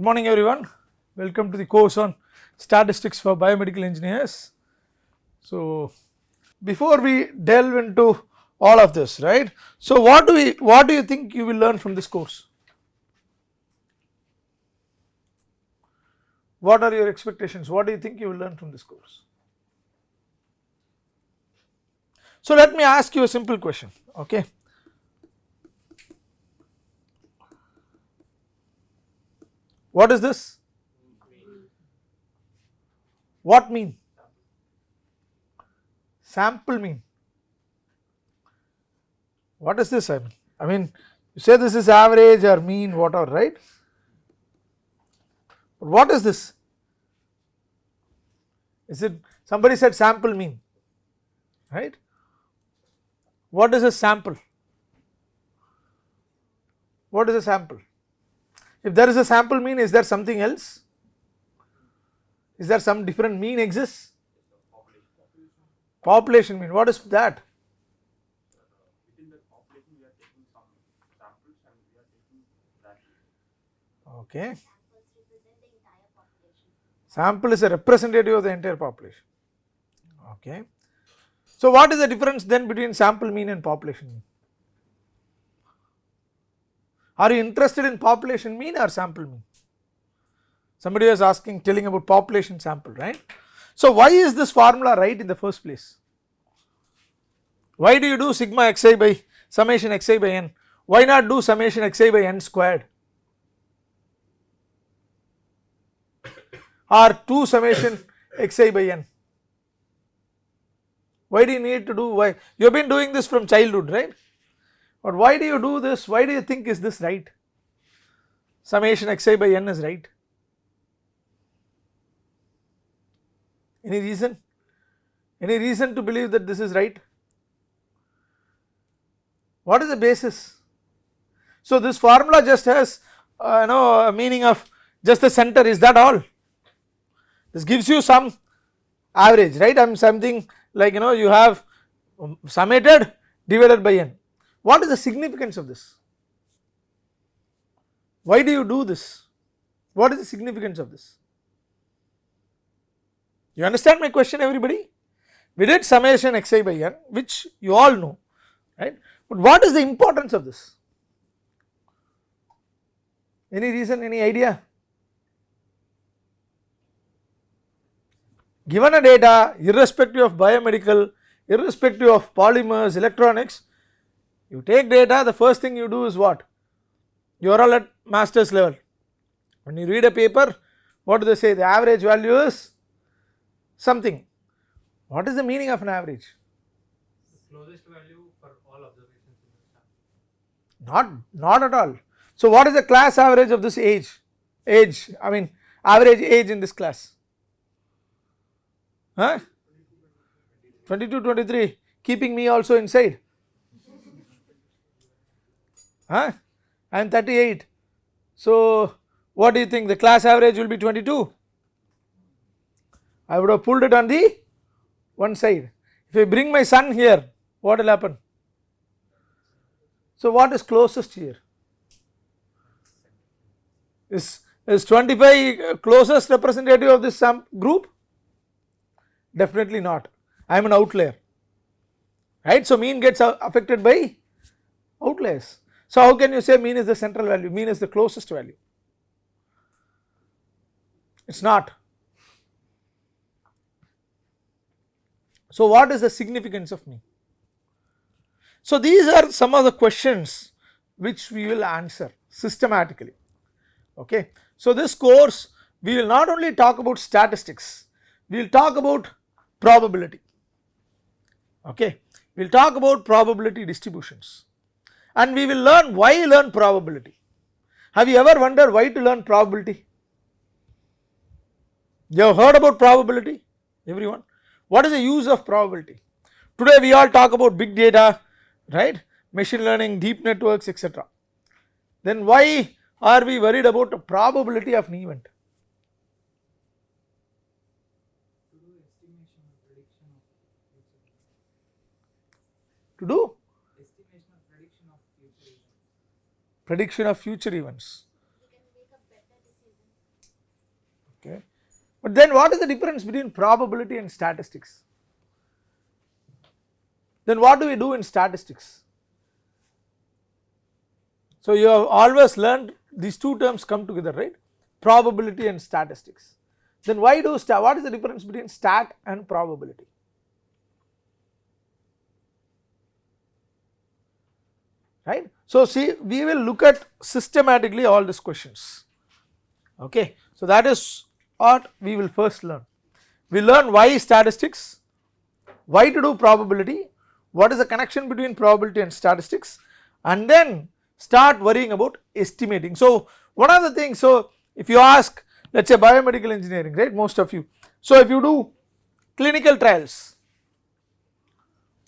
morning everyone, welcome to the course on statistics for biomedical engineers. So before we delve into all of this, right, so what do you think you will learn from this course? What are your expectations? What do you think you will learn from this course? So let me ask you a simple question, okay. What is this? What mean? Sample mean. What is this? I mean you say this is average or mean, whatever, right? But what is this? Is it, somebody said sample mean, right? What is a sample? What is a sample? If there is a sample mean, is there something else? Is there some different mean exists? Population mean, what is that? Within the population we are taking some samples and we are taking that. Okay. Sample is a representative of the entire population. Okay. So what is the difference then between sample mean and population mean? Are you interested in population mean or sample mean? Somebody was asking, telling about population sample, right? So why is this formula right in the first place? Why do you do sigma xi by summation xi by n? Why not do summation xi by n squared? Or 2 summation xi by n? Why do you need to do, why? You have been doing this from childhood, right? But why do you do this? Why do you think is this right? Summation xi by n is right. Any reason? Any reason to believe that this is right? What is the basis? So this formula just has a meaning of just the center, is that all? This gives you some average, right? Something like you have summated divided by n. What is the significance of this? Why do you do this? What is the significance of this? You understand my question, everybody? We did summation xi by n, which you all know, right? But what is the importance of this? Any reason, any idea? Given a data, irrespective of biomedical, irrespective of polymers, electronics, you take data, the first thing you do is what? You are all at master's level. When you read a paper, what do they say? The average value is something. What is the meaning of an average? The closest value for all observations in the sample. Not at all. So what is the class average of this age? Average age in this class? Huh? 22, 23, keeping me also inside. Huh? I am 38. So what do you think, the class average will be 22? I would have pulled it on the one side. If I bring my son here, what will happen? So what is closest here? Is 25 closest representative of this group? Definitely not. I am an outlier, right? So mean gets affected by outliers. So how can you say mean is the central value, mean is the closest value? It is not. So what is the significance of mean? So these are some of the questions which we will answer systematically, okay. So this course we will not only talk about statistics, we will talk about probability, okay. We will talk about probability distributions and we will learn why learn probability. Have you ever wondered why to learn probability? You have heard about probability, everyone? What is the use of probability? Today we all talk about big data, right, machine learning, deep networks, etc. Then why are we worried about the probability of an event? To do prediction of future events. But then what is the difference between probability and statistics? Then what do we do in statistics? So you have always learned these two terms come together, right? Probability and statistics. Then why do what is the difference between stat and probability? Right. So see, we will look at systematically all these questions. Okay. So that is what we will first learn. We learn why statistics, why to do probability, what is the connection between probability and statistics, and then start worrying about estimating. So one of the things, so if you ask, let us say biomedical engineering, right, most of you. So if you do clinical trials,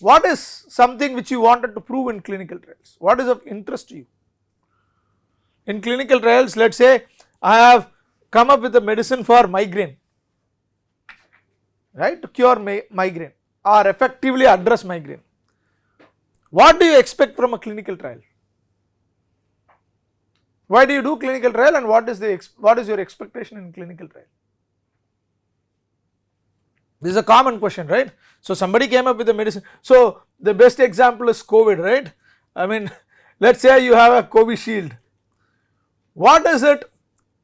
what is something which you wanted to prove in clinical trials? What is of interest to you? In clinical trials, let us say I have come up with a medicine for migraine, right, to cure migraine or effectively address migraine. What do you expect from a clinical trial? Why do you do clinical trial, and what is your expectation in clinical trial? This is a common question, right? So somebody came up with a medicine. So the best example is COVID, right? I mean, let us say you have a Covishield. What is it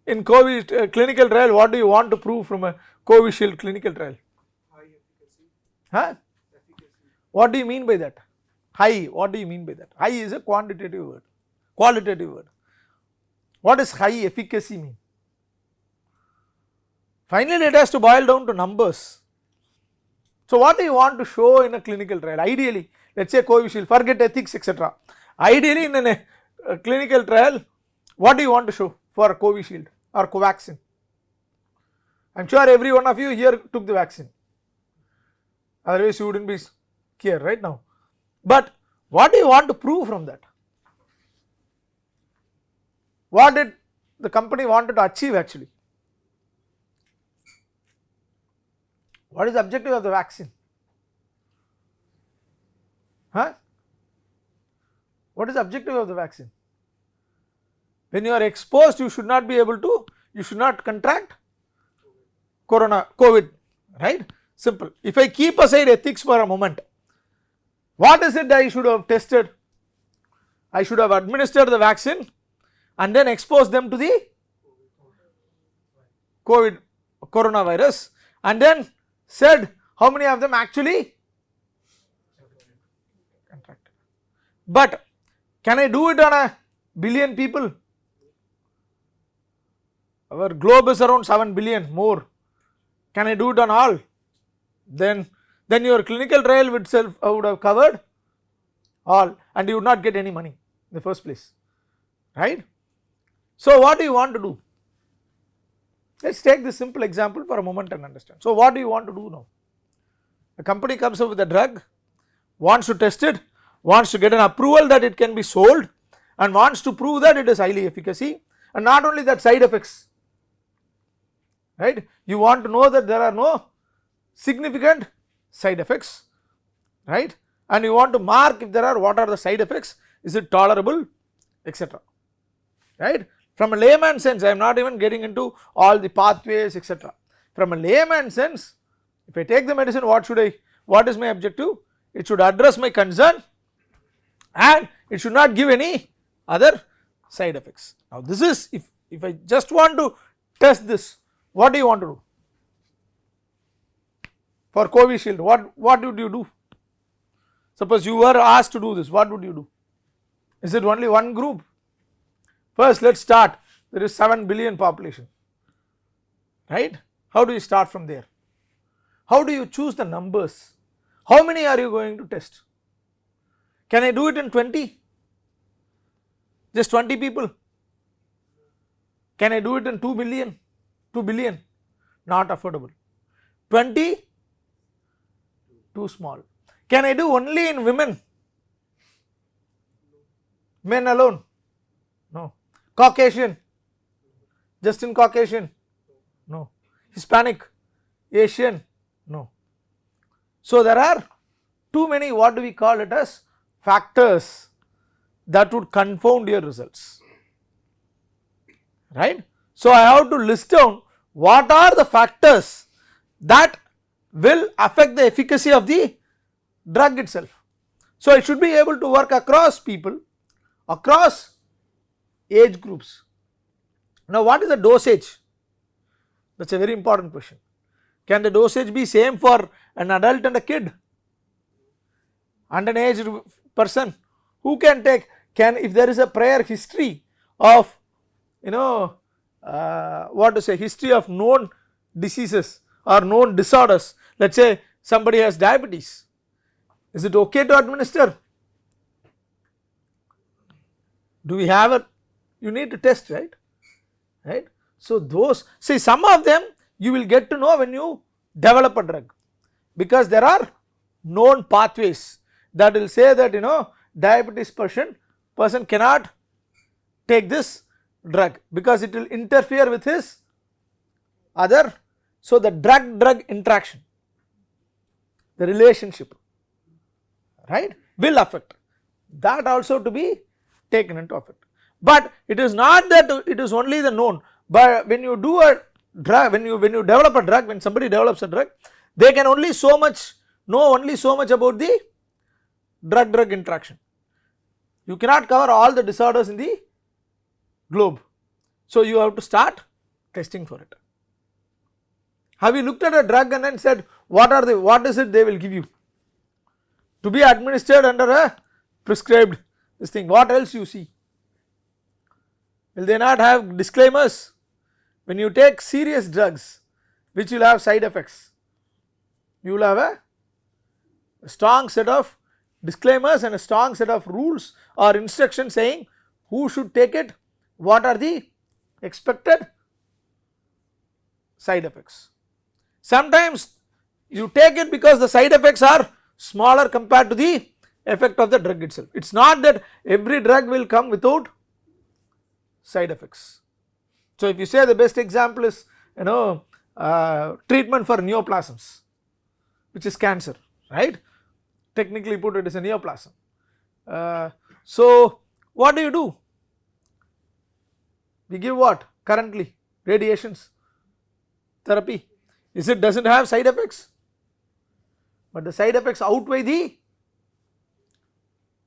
in COVID clinical trial? What do you want to prove from a Covishield clinical trial? High efficacy. Huh? Efficacy. What do you mean by that? High, what do you mean by that? High is a quantitative word, qualitative word. What does high efficacy mean? Finally, it has to boil down to numbers. So what do you want to show in a clinical trial? Ideally, let us say Covishield, forget ethics, etc. Ideally in a clinical trial, what do you want to show for Covishield or Covaxin? I am sure every one of you here took the vaccine, otherwise you would not be here right now. But what do you want to prove from that? What did the company wanted to achieve actually? What is the objective of the vaccine? Huh? What is the objective of the vaccine? When you are exposed, you should not be able to, you should not contract COVID, right? Simple. If I keep aside ethics for a moment, what is it I should have tested? I should have administered the vaccine and then exposed them to the COVID coronavirus and then said how many of them actually contracted. But can I do it on a billion people? Our globe is around 7 billion more. Can I do it on all? Then your clinical trial itself would have covered all and you would not get any money in the first place, right? So what do you want to do? Let us take this simple example for a moment and understand. So what do you want to do now? A company comes up with a drug, wants to test it, wants to get an approval that it can be sold and wants to prove that it is highly efficacy, and not only that, side effects, right? You want to know that there are no significant side effects, right? And you want to mark if there are, what are the side effects, is it tolerable, etc., right? From a layman sense, I am not even getting into all the pathways, etc. From a layman sense, if I take the medicine, what is my objective? It should address my concern and it should not give any other side effects. Now this is, if I just want to test this, what do you want to do? For Covishield, what would you do? Suppose you were asked to do this, what would you do? Is it only one group? First let us start, there is 7 billion population, right? How do you start from there? How do you choose the numbers? How many are you going to test? Can I do it in 20? Just 20 people? Can I do it in 2 billion? 2 billion? Not affordable. 20? Too small. Can I do only in women? Men alone? No. Caucasian? Just in Caucasian? No. Hispanic? Asian? No. So there are too many, what do we call it as, factors that would confound your results, right? So I have to list down what are the factors that will affect the efficacy of the drug itself. So, it should be able to work across people, across age groups. Now, what is the dosage? That is a very important question. Can the dosage be same for an adult and a kid and an aged person? Who can take, if there is a prior history of history of known diseases or known disorders, let us say somebody has diabetes, is it okay to administer? Do we have a, you need to test, right? So, those, see, some of them you will get to know when you develop a drug, because there are known pathways that will say that diabetes person cannot take this drug because it will interfere with his other. So, the drug interaction, the relationship, right, will affect that also to be taken into effect. But it is not that it is only the known, but when you do a drug, when you develop a drug, when somebody develops a drug, they can only know only so much about the drug interaction. You cannot cover all the disorders in the globe. So, you have to start testing for it. Have you looked at a drug and then said what is it they will give you to be administered under a prescribed this thing? What else you see? Will they not have disclaimers? When you take serious drugs which will have side effects, you will have a strong set of disclaimers and a strong set of rules or instructions saying who should take it, what are the expected side effects. Sometimes you take it because the side effects are smaller compared to the effect of the drug itself. It is not that every drug will come without side effects. So, if you say the best example is treatment for neoplasms, which is cancer, right, technically put it is a neoplasm. So, what do? We give what currently? Radiations, therapy. Does not have side effects, but the side effects outweigh the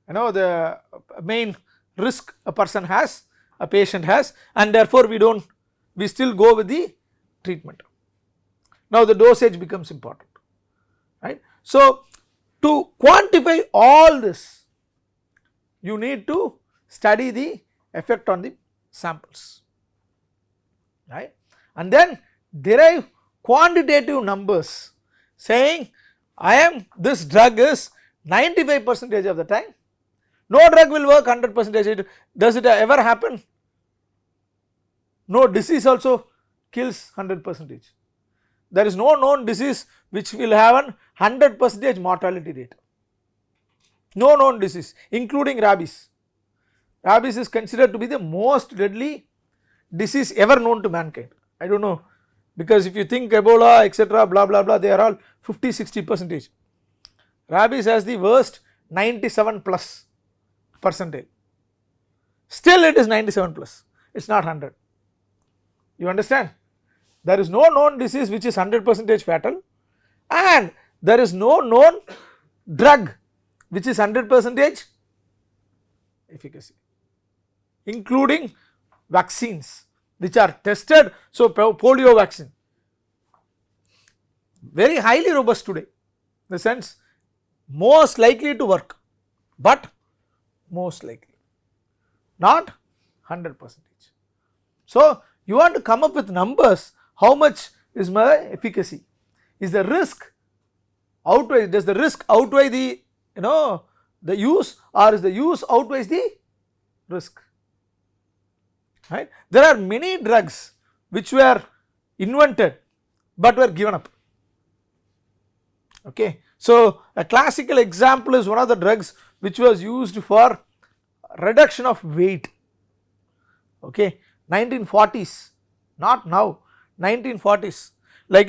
the main risk a person has, a patient has, and therefore we still go with the treatment. Now, the dosage becomes important, right. So, to quantify all this, you need to study the effect on the samples, right, and then derive quantitative numbers saying this drug is 95% of the time, no drug will work 100%. Does it ever happen? No disease also kills 100%. There is no known disease which will have an 100% mortality rate. No known disease, including rabies. Rabies is considered to be the most deadly disease ever known to mankind. I do not know, because if you think Ebola, etc., blah blah blah, they are all 50-60%. Rabies has the worst 97+%. Still it is 97+, it is not 100. You understand? There is no known disease which is 100% fatal, and there is no known drug which is 100% efficacy, including vaccines which are tested. So, polio vaccine very highly robust today, in the sense most likely to work, but most likely, not 100%. So, you want to come up with numbers, how much is my efficacy, is the risk outweigh, does the risk outweigh the the use, or is the use outweighs the risk, right. There are many drugs which were invented but were given up, okay. So, a classical example is one of the drugs which was used for reduction of weight, okay, 1940s, not now, 1940s, like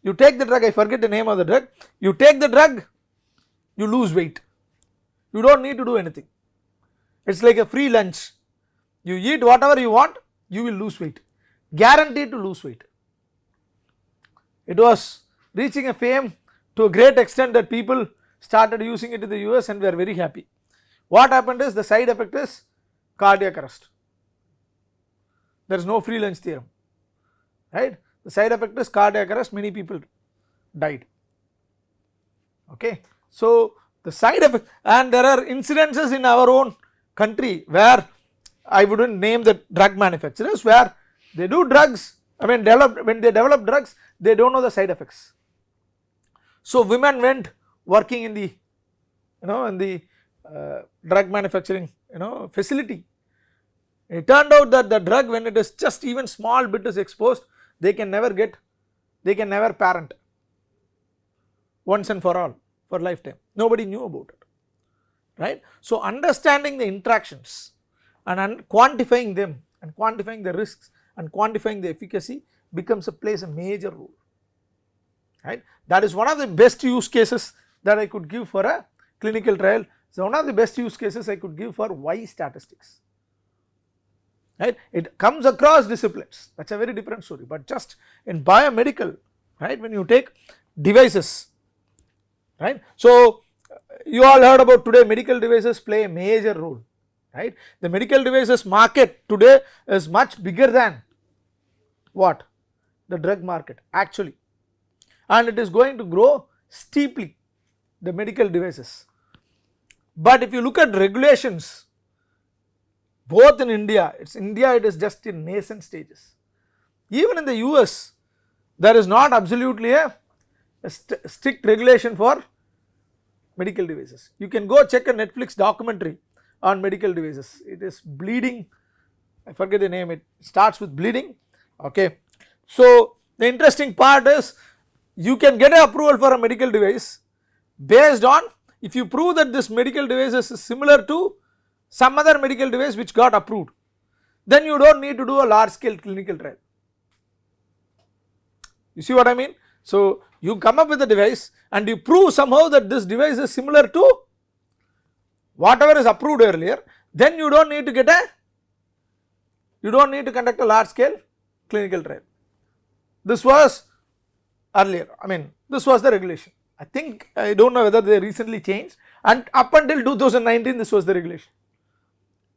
you take the drug, I forget the name of the drug, you take the drug, you lose weight, you do not need to do anything, it is like a free lunch, you eat whatever you want, you will lose weight, guaranteed to lose weight, It was reaching a fame to a great extent that people started using it in the US and were very happy. What happened is the side effect is cardiac arrest. There is no free lunch theorem, right? The side effect is cardiac arrest, many people died. Okay. So, the side effect, and there are incidences in our own country where I would not name the drug manufacturers, where they do drugs, when they develop drugs, they do not know the side effects. So, women went working in the drug manufacturing facility. It turned out that the drug, when it is just even small bit is exposed, they can never parent once and for all, for lifetime. Nobody knew about it, right. So, understanding the interactions and quantifying them and quantifying the risks and quantifying the efficacy plays a major role, right. That is one of the best use cases that I could give for a clinical trial. So, one of the best use cases I could give for Y statistics, right. It comes across disciplines, that is a very different story, but just in biomedical, right, when you take devices, right. So, you all heard about today medical devices play a major role, right. The medical devices market today is much bigger than what? The drug market actually, and it is going to grow steeply, the medical devices. But if you look at regulations, both in India it is just in nascent stages. Even in the US, there is not absolutely a strict regulation for medical devices. You can go check a Netflix documentary on medical devices. It is Bleeding, I forget the name, it starts with Bleeding. Okay. So, the interesting part is you can get an approval for a medical device based on, if you prove that this medical device is similar to some other medical device which got approved, then you do not need to do a large scale clinical trial. You see what I mean? So, you come up with a device and you prove somehow that this device is similar to whatever is approved earlier, then you do not need to conduct a large scale clinical trial. This was earlier, this was the regulation. I think, I do not know whether they recently changed, and up until 2019 this was the regulation.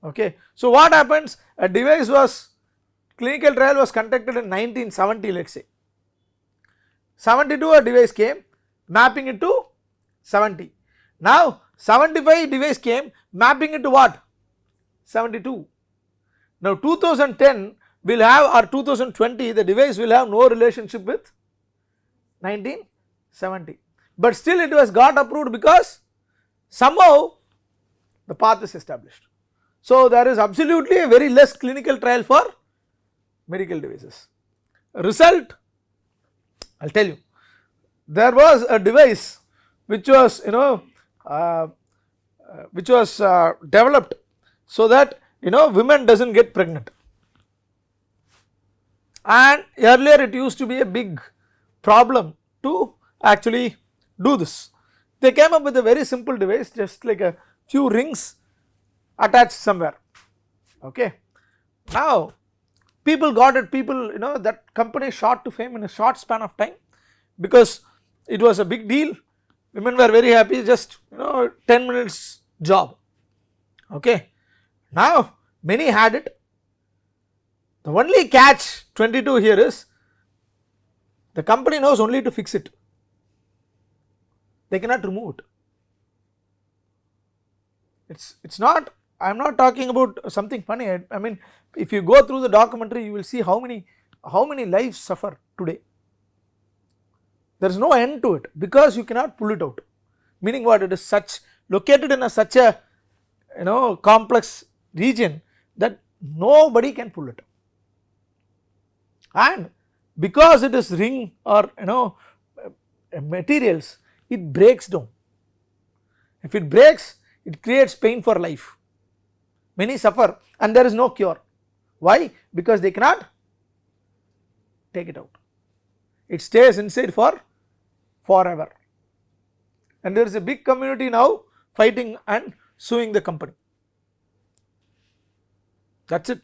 Okay. So, what happens, a device was, clinical trial was conducted in 1970, let us say. 72 a device came mapping it to 70. Now 75 device came mapping it to what? 72. Now 2010 will have, or 2020, the device will have no relationship with 1970, but still it was got approved because somehow the path is established. So, there is absolutely a very less clinical trial for medical devices. Result, I will tell you, there was a device which was developed so that women does not get pregnant, and earlier it used to be a big problem to actually do this. They came up with a very simple device, just like a few rings attached somewhere. Okay. Now people got it, that company shot to fame in a short span of time because it was a big deal. Women were very happy, just 10 minutes job. Okay. Now many had it. The only catch 22 here is, the company knows only to fix it, they cannot remove it. It's not, I am not talking about something funny. I mean, if you go through the documentary, you will see how many lives suffer today. There is no end to it because you cannot pull it out. Meaning what? It is located in such a complex region that nobody can pull it. And because it is ring or materials, it breaks down. If it breaks, it creates pain for life. Many suffer and there is no cure. Why? Because they cannot take it out. It stays inside for forever. And there is a big community now fighting and suing the company. That is it.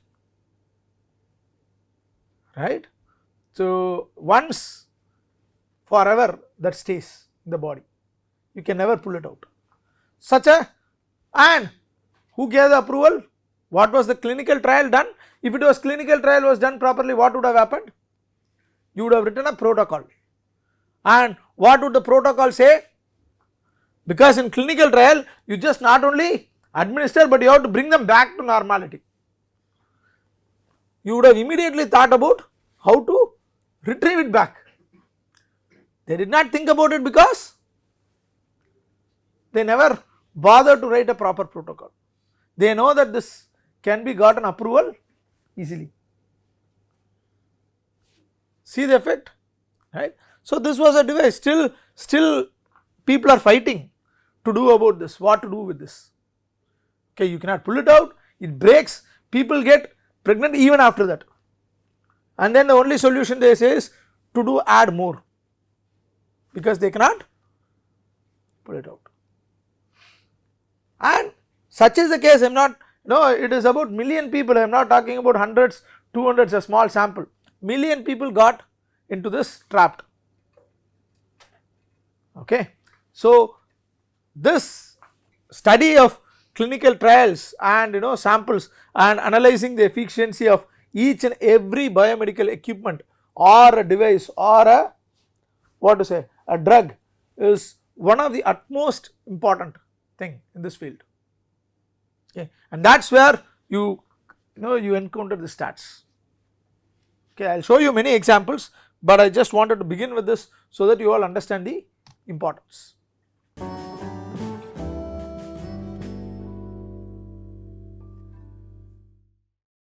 Right. So, once forever that stays in the body, you can never pull it out. Such a, and who gave the approval? What was the clinical trial done? If it was clinical trial was done properly, what would have happened? You would have written a protocol. And what would the protocol say? Because in clinical trial, you just not only administer, but you have to bring them back to normality. You would have immediately thought about how to retrieve it back. They did not think about it because they never bothered to write a proper protocol. They know that this can be gotten approval easily. See the effect, right? So this was a device, still people are fighting to do about this, what to do with this. Okay, you cannot pull it out, it breaks, people get pregnant even after that. And then the only solution they say is to add more, because they cannot pull it out. And such is the case, I am not, no, it is about million people, I am not talking about hundreds, 200s, a small sample. Million people got into this trapped. Okay. So this study of clinical trials and samples and analyzing the efficiency of each and every biomedical equipment or a device or a a drug is one of the utmost important thing in this field. Okay. And that is where you encounter the stats. Okay, I will show you many examples, but I just wanted to begin with this so that you all understand the importance.